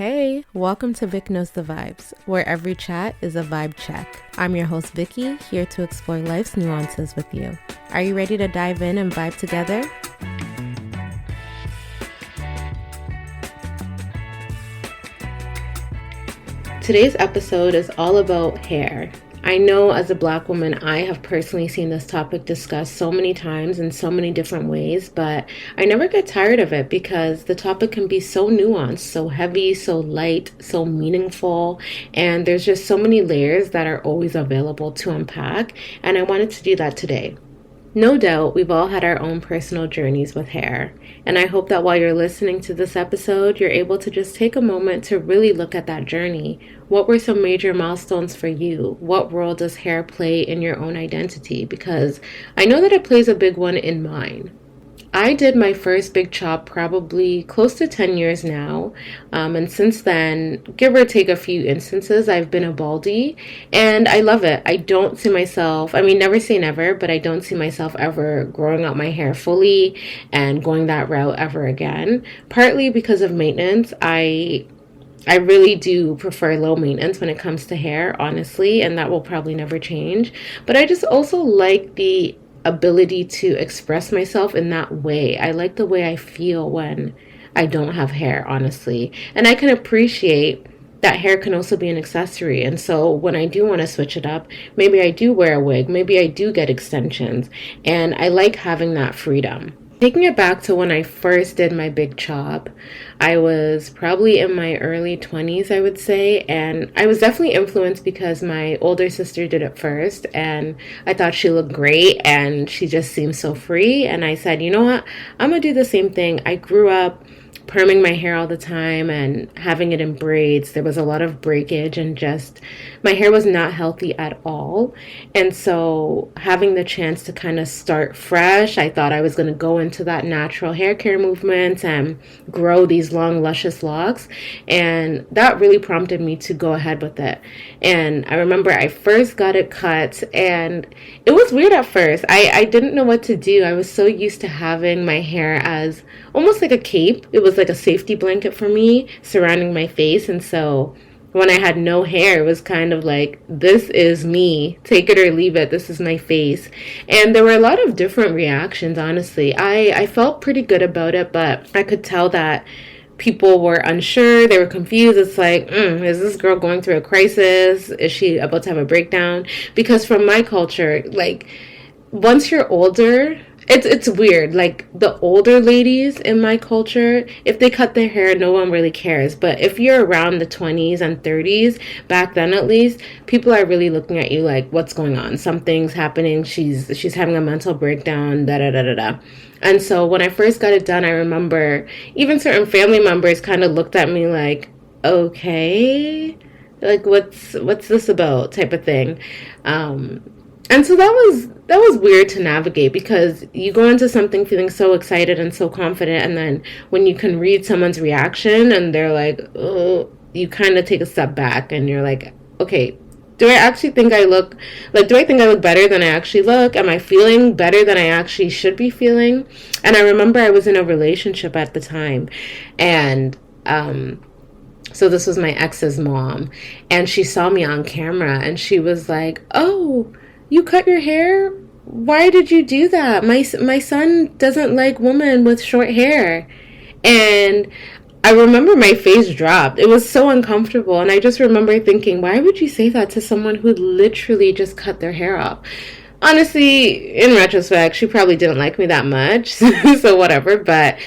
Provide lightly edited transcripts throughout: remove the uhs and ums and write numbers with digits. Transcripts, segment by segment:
Hey, welcome to Vic Knows the Vibes, where every chat is a vibe check. I'm your host Vicky, here to explore life's nuances with you. Are you ready to dive in and vibe together? Today's episode is all about hair. I know as a Black woman, I have personally seen this topic discussed so many times in so many different ways, but I never get tired of it because the topic can be so nuanced, so heavy, so light, so meaningful, and there's just so many layers that are always available to unpack, and I wanted to do that today. No doubt, we've all had our own personal journeys with hair, and I hope that while you're listening to this episode, you're able to just take a moment to really look at that journey. What were some major milestones for you? What role does hair play in your own identity? Because I know that it plays a big one in mine. I did my first big chop probably close to 10 years now, and since then, give or take a few instances, I've been a baldy, and I love it. I don't see myself, never say never, but I don't see myself ever growing out my hair fully and going that route ever again, partly because of maintenance. I really do prefer low maintenance when it comes to hair, honestly, and that will probably never change, but I just also like the ability to express myself in that way. I like the way I feel when I don't have hair, honestly. And I can appreciate that hair can also be an accessory. And so when I do want to switch it up, maybe I do wear a wig, maybe I do get extensions. And I like having that freedom. Taking it back to when I first did my big chop, I was probably in my early 20s, I would say, and I was definitely influenced because my older sister did it first, and I thought she looked great, and she just seemed so free, and I said, you know what, I'm gonna do the same thing. I grew up perming my hair all the time and having it in braids. There was a lot of breakage and just my hair was not healthy at all. And so having the chance to kind of start fresh, I thought I was going to go into that natural hair care movement and grow these long, luscious locks. And that really prompted me to go ahead with it. And I remember I first got it cut and it was weird at first. I didn't know what to do. I was so used to having my hair as almost like a cape. It was like a safety blanket for me surrounding my face. And so when I had no hair, it was kind of like, this is me, take it or leave it, this is my face. And there were a lot of different reactions, honestly. I felt pretty good about it, but I could tell that people were unsure, they were confused. It's like, is this girl going through a crisis? Is she about to have a breakdown? Because from my culture, like, once you're older, it's weird. Like, the older ladies in my culture, if they cut their hair, no one really cares. But if you're around the 20s and 30s, back then at least, people are really looking at you like, what's going on? Something's happening. She's having a mental breakdown, da-da-da-da-da. And so when I first got it done, I remember even certain family members kind of looked at me like, okay, like, what's this about, type of thing. And so that was weird to navigate because you go into something feeling so excited and so confident, and then when you can read someone's reaction and they're like, oh, you kind of take a step back and you're like, okay, do I actually think I look, like, do I think I look better than I actually look? Am I feeling better than I actually should be feeling? And I remember I was in a relationship at the time, and so this was my ex's mom, and she saw me on camera and she was like, oh, you cut your hair? Why did you do that? My son doesn't like women with short hair. And I remember my face dropped. It was so uncomfortable. And I just remember thinking, why would you say that to someone who literally just cut their hair off? Honestly, in retrospect, she probably didn't like me that much. So whatever. But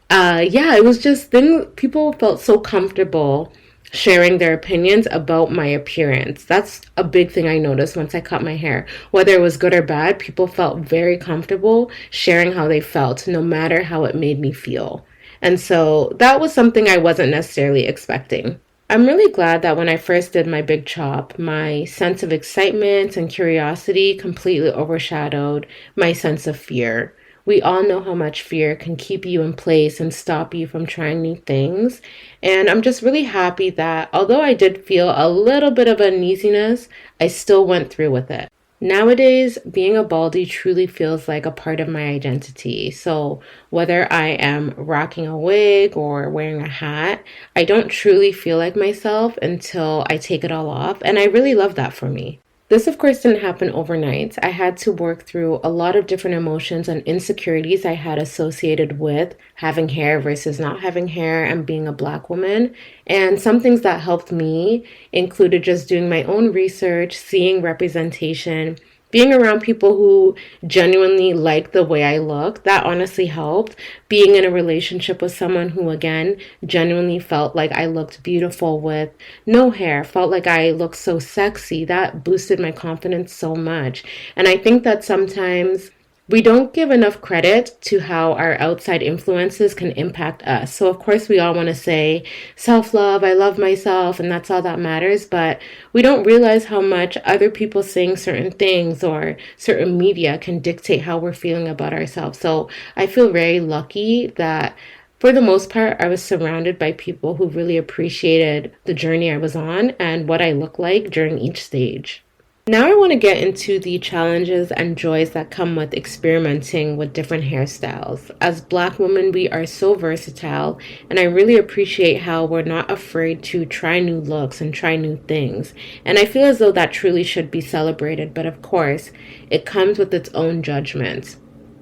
yeah, it was just people felt so comfortable sharing their opinions about my appearance. That's a big thing I noticed once I cut my hair. Whether it was good or bad, people felt very comfortable sharing how they felt, no matter how it made me feel. And so that was something I wasn't necessarily expecting. I'm really glad that when I first did my big chop, my sense of excitement and curiosity completely overshadowed my sense of fear. We all know how much fear can keep you in place and stop you from trying new things. And I'm just really happy that although I did feel a little bit of uneasiness, I still went through with it. Nowadays, being a baldy truly feels like a part of my identity. So, whether I am rocking a wig or wearing a hat, I don't truly feel like myself until I take it all off. And I really love that for me. This, of course, didn't happen overnight. I had to work through a lot of different emotions and insecurities I had associated with having hair versus not having hair and being a black woman. And some things that helped me included just doing my own research, seeing representation, being around people who genuinely like the way I look. That honestly helped. Being in a relationship with someone who, again, genuinely felt like I looked beautiful with no hair, felt like I looked so sexy. That boosted my confidence so much. And I think that sometimes we don't give enough credit to how our outside influences can impact us. So, of course, we all want to say self love, I love myself, and that's all that matters. But we don't realize how much other people saying certain things or certain media can dictate how we're feeling about ourselves. So, I feel very lucky that for the most part, I was surrounded by people who really appreciated the journey I was on and what I look like during each stage. Now I want to get into the challenges and joys that come with experimenting with different hairstyles. As black women, we are so versatile, and I really appreciate how we're not afraid to try new looks and try new things. And I feel as though that truly should be celebrated, but of course, it comes with its own judgments.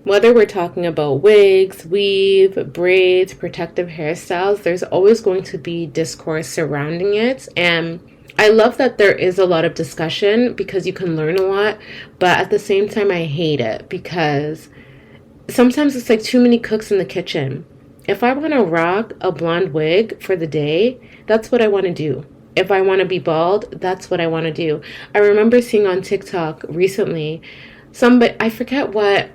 Whether we're talking about wigs, weave, braids, protective hairstyles, there's always going to be discourse surrounding it. And I love that there is a lot of discussion because you can learn a lot, but at the same time, I hate it because sometimes it's like too many cooks in the kitchen. If I want to rock a blonde wig for the day, that's what I want to do. If I want to be bald, that's what I want to do. I remember seeing on TikTok recently, somebody, I forget what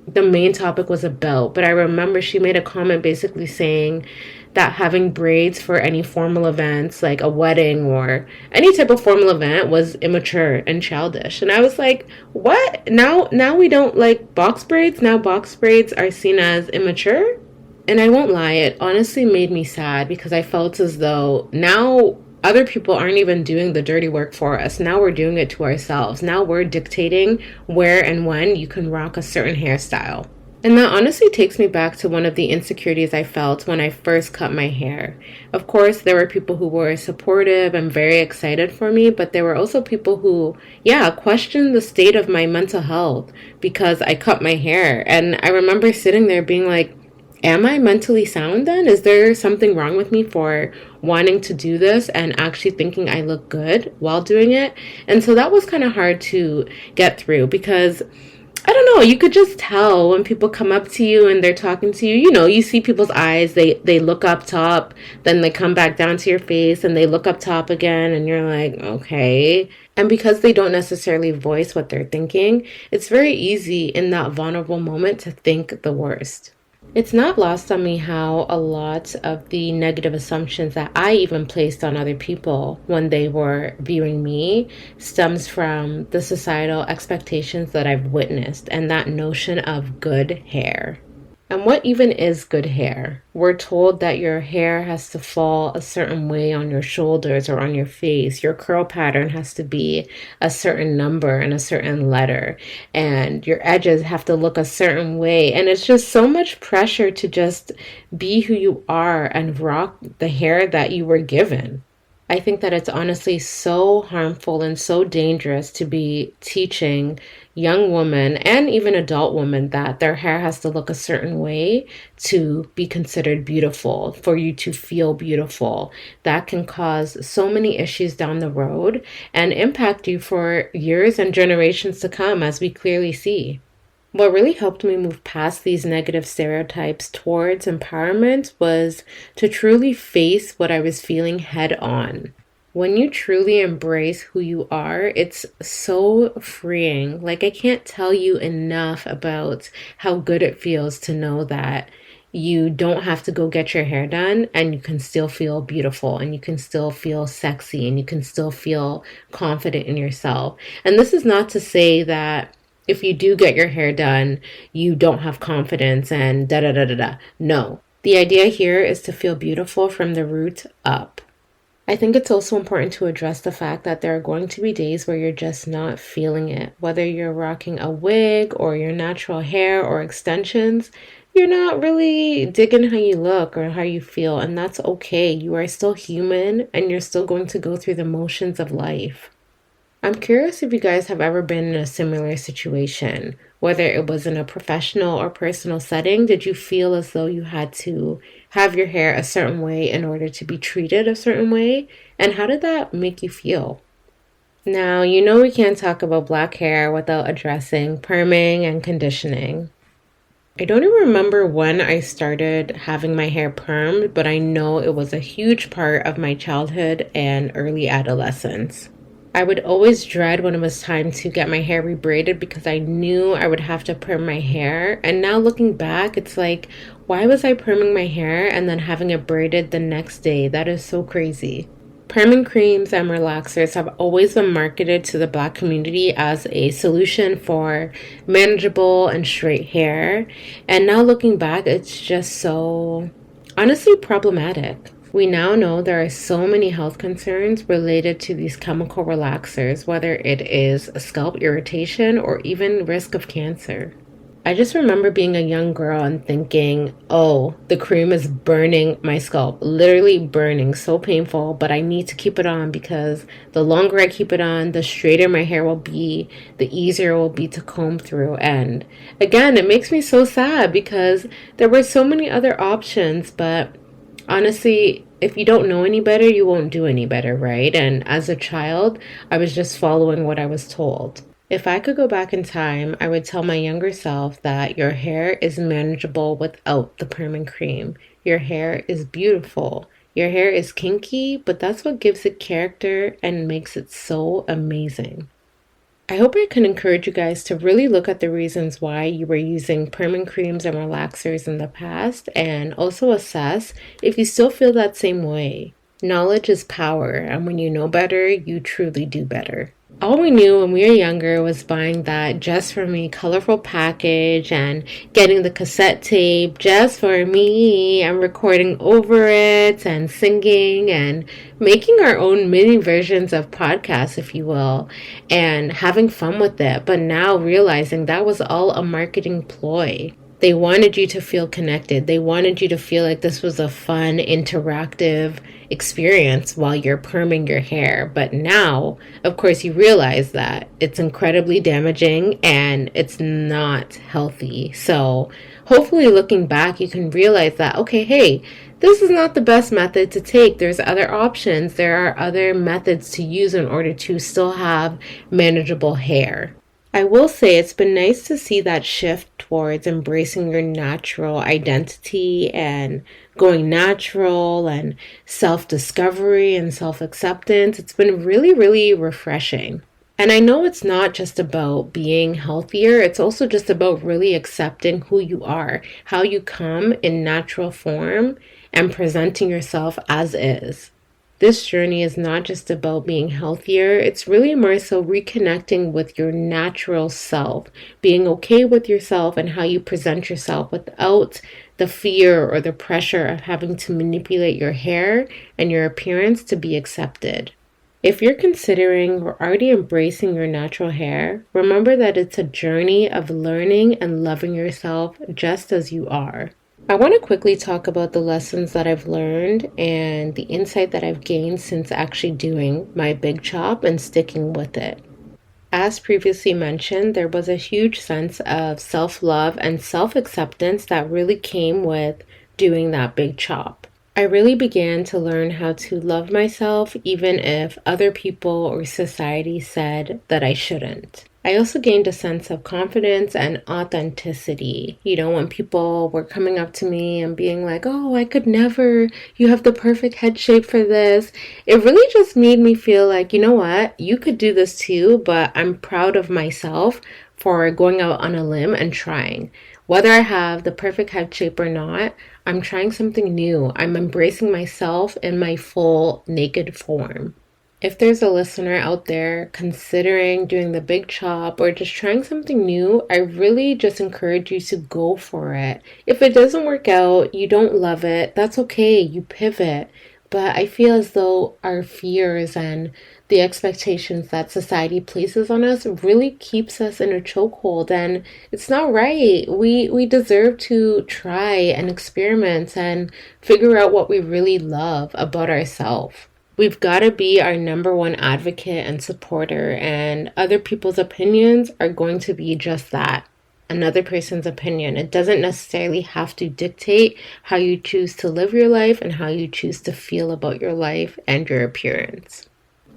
the main topic was about, but I remember she made a comment basically saying that having braids for any formal events like a wedding or any type of formal event was immature and childish. And I was like, what? Now we don't like box braids? Now box braids are seen as immature? And I won't lie, it honestly made me sad because I felt as though now other people aren't even doing the dirty work for us. Now we're doing it to ourselves. Now we're dictating where and when you can rock a certain hairstyle. And that honestly takes me back to one of the insecurities I felt when I first cut my hair. Of course, there were people who were supportive and very excited for me, but there were also people who, questioned the state of my mental health because I cut my hair. And I remember sitting there being like, am I mentally sound then? Is there something wrong with me for wanting to do this and actually thinking I look good while doing it? And so that was kind of hard to get through because I don't know, you could just tell when people come up to you and they're talking to you. You know, you see people's eyes, they look up top, then they come back down to your face and they look up top again and you're like, okay. And because they don't necessarily voice what they're thinking, it's very easy in that vulnerable moment to think the worst. It's not lost on me how a lot of the negative assumptions that I even placed on other people when they were viewing me stems from the societal expectations that I've witnessed and that notion of good hair. And what even is good hair? We're told that your hair has to fall a certain way on your shoulders or on your face. Your curl pattern has to be a certain number and a certain letter. And your edges have to look a certain way. And it's just so much pressure to just be who you are and rock the hair that you were given. I think that it's honestly so harmful and so dangerous to be teaching young women and even adult women that their hair has to look a certain way to be considered beautiful, for you to feel beautiful. That can cause so many issues down the road and impact you for years and generations to come, as we clearly see. What really helped me move past these negative stereotypes towards empowerment was to truly face what I was feeling head on. When you truly embrace who you are, it's so freeing. Like, I can't tell you enough about how good it feels to know that you don't have to go get your hair done and you can still feel beautiful and you can still feel sexy and you can still feel confident in yourself. And this is not to say that if you do get your hair done, you don't have confidence and da da da da da. No. The idea here is to feel beautiful from the root up. I think it's also important to address the fact that there are going to be days where you're just not feeling it. Whether you're rocking a wig or your natural hair or extensions, you're not really digging how you look or how you feel, and that's okay. You are still human and you're still going to go through the motions of life. I'm curious if you guys have ever been in a similar situation, whether it was in a professional or personal setting. Did you feel as though you had to have your hair a certain way in order to be treated a certain way? And how did that make you feel? Now, you know we can't talk about black hair without addressing perming and conditioning. I don't even remember when I started having my hair permed, but I know it was a huge part of my childhood and early adolescence. I would always dread when it was time to get my hair rebraided because I knew I would have to perm my hair. And now looking back, it's like, why was I perming my hair and then having it braided the next day? That is so crazy. Perming creams and relaxers have always been marketed to the black community as a solution for manageable and straight hair. And now looking back, it's just so honestly problematic. We now know there are so many health concerns related to these chemical relaxers, whether it is scalp irritation or even risk of cancer. I just remember being a young girl and thinking, oh, the cream is burning my scalp, literally burning, so painful, but I need to keep it on because the longer I keep it on, the straighter my hair will be, the easier it will be to comb through. And again, it makes me so sad because there were so many other options, but honestly, if you don't know any better, you won't do any better, right? And as a child, I was just following what I was told. If I could go back in time, I would tell my younger self that your hair is manageable without the permanent cream. Your hair is beautiful. Your hair is kinky, but that's what gives it character and makes it so amazing. I hope I can encourage you guys to really look at the reasons why you were using permanent creams and relaxers in the past and also assess if you still feel that same way. Knowledge is power, and when you know better, you truly do better. All we knew when we were younger was buying that just for me colorful package and getting the cassette tape just for me and recording over it and singing and making our own mini versions of podcasts, if you will, and having fun with it. But now realizing that was all a marketing ploy. They wanted you to feel connected. They wanted you to feel like this was a fun, interactive experience while you're perming your hair. But now, of course, you realize that it's incredibly damaging and it's not healthy. So hopefully looking back, you can realize that, okay, hey, this is not the best method to take. There's other options. There are other methods to use in order to still have manageable hair. I will say it's been nice to see that shift towards embracing your natural identity and going natural and self-discovery and self-acceptance. It's been really, really refreshing. And I know it's not just about being healthier, it's also just about really accepting who you are, how you come in natural form, and presenting yourself as is. This journey is not just about being healthier, it's really more so reconnecting with your natural self, being okay with yourself and how you present yourself without the fear or the pressure of having to manipulate your hair and your appearance to be accepted. If you're considering or already embracing your natural hair, remember that it's a journey of learning and loving yourself just as you are. I want to quickly talk about the lessons that I've learned and the insight that I've gained since actually doing my big chop and sticking with it. As previously mentioned, there was a huge sense of self-love and self-acceptance that really came with doing that big chop. I really began to learn how to love myself even if other people or society said that I shouldn't. I also gained a sense of confidence and authenticity. You know, when people were coming up to me and being like, oh, I could never, you have the perfect head shape for this. It really just made me feel like, you know what, you could do this too, but I'm proud of myself for going out on a limb and trying. Whether I have the perfect head shape or not, I'm trying something new. I'm embracing myself in my full naked form. If there's a listener out there considering doing the big chop or just trying something new, I really just encourage you to go for it. If it doesn't work out, you don't love it, that's okay, you pivot. But I feel as though our fears and the expectations that society places on us really keeps us in a chokehold, and it's not right. We deserve to try and experiment and figure out what we really love about ourselves. We've got to be our number one advocate and supporter, and other people's opinions are going to be just that, another person's opinion. It doesn't necessarily have to dictate how you choose to live your life and how you choose to feel about your life and your appearance.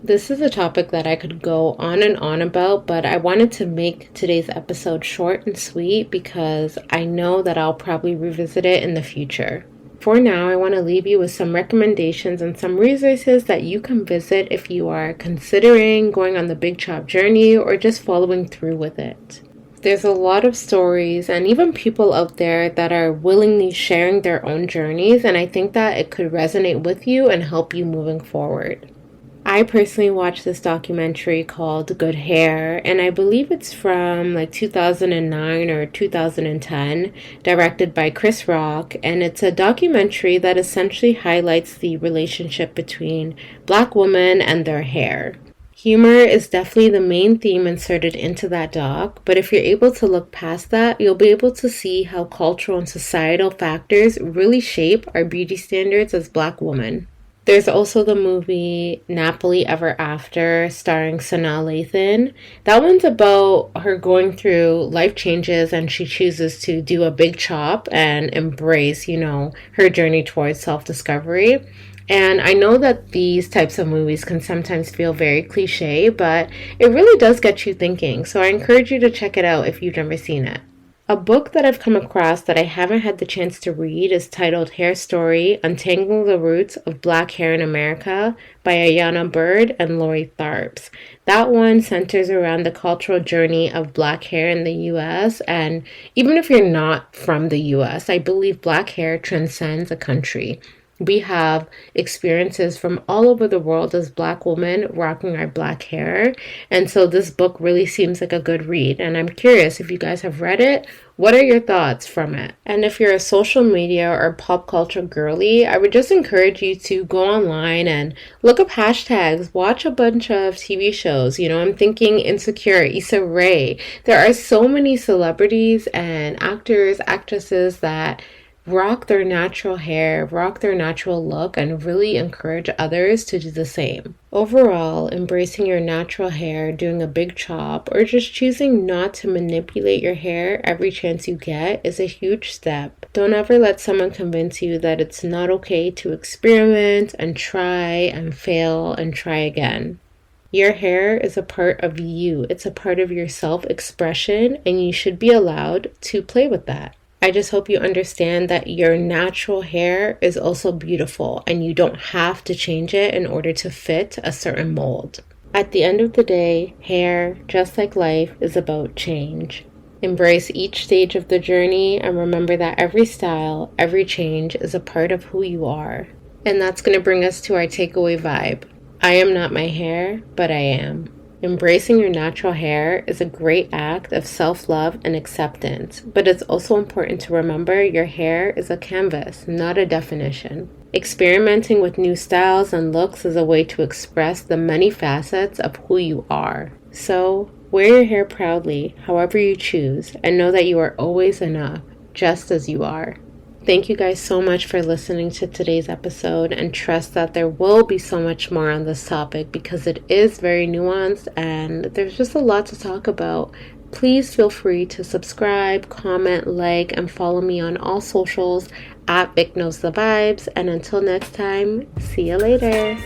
This is a topic that I could go on and on about, but I wanted to make today's episode short and sweet because I know that I'll probably revisit it in the future. For now, I want to leave you with some recommendations and some resources that you can visit if you are considering going on the big chop journey or just following through with it. There's a lot of stories and even people out there that are willingly sharing their own journeys, and I think that it could resonate with you and help you moving forward. I personally watched this documentary called Good Hair, and I believe it's from like 2009 or 2010, directed by Chris Rock, and it's a documentary that essentially highlights the relationship between Black women and their hair. Humor is definitely the main theme inserted into that doc, but if you're able to look past that, you'll be able to see how cultural and societal factors really shape our beauty standards as Black women. There's also the movie Nappily Ever After, starring Sanaa Lathan. That one's about her going through life changes and she chooses to do a big chop and embrace, her journey towards self-discovery. And I know that these types of movies can sometimes feel very cliche, but it really does get you thinking. So I encourage you to check it out if you've never seen it. A book that I've come across that I haven't had the chance to read is titled Hair Story: Untangling the Roots of Black Hair in America by Ayanna Bird and Lori Tharps. That one centers around the cultural journey of Black hair in the US, and even if you're not from the US, I believe Black hair transcends a country. We have experiences from all over the world as Black women rocking our Black hair. And so this book really seems like a good read. And I'm curious if you guys have read it. What are your thoughts from it? And if you're a social media or pop culture girly, I would just encourage you to go online and look up hashtags, watch a bunch of TV shows. I'm thinking Insecure, Issa Rae. There are so many celebrities and actors, actresses that rock their natural hair, rock their natural look, and really encourage others to do the same. Overall, embracing your natural hair, doing a big chop, or just choosing not to manipulate your hair every chance you get is a huge step. Don't ever let someone convince you that it's not okay to experiment and try and fail and try again. Your hair is a part of you. It's a part of your self-expression, and you should be allowed to play with that. I just hope you understand that your natural hair is also beautiful and you don't have to change it in order to fit a certain mold. At the end of the day, hair, just like life, is about change. Embrace each stage of the journey and remember that every style, every change is a part of who you are. And that's going to bring us to our takeaway vibe. I am not my hair, but I am. Embracing your natural hair is a great act of self-love and acceptance, but it's also important to remember your hair is a canvas, not a definition. Experimenting with new styles and looks is a way to express the many facets of who you are. So, wear your hair proudly, however you choose, and know that you are always enough, just as you are. Thank you guys so much for listening to today's episode, and trust that there will be so much more on this topic because it is very nuanced and there's just a lot to talk about. Please feel free to subscribe, comment, like, and follow me on all socials at Vic Knows the Vibes. And until next time, see you later.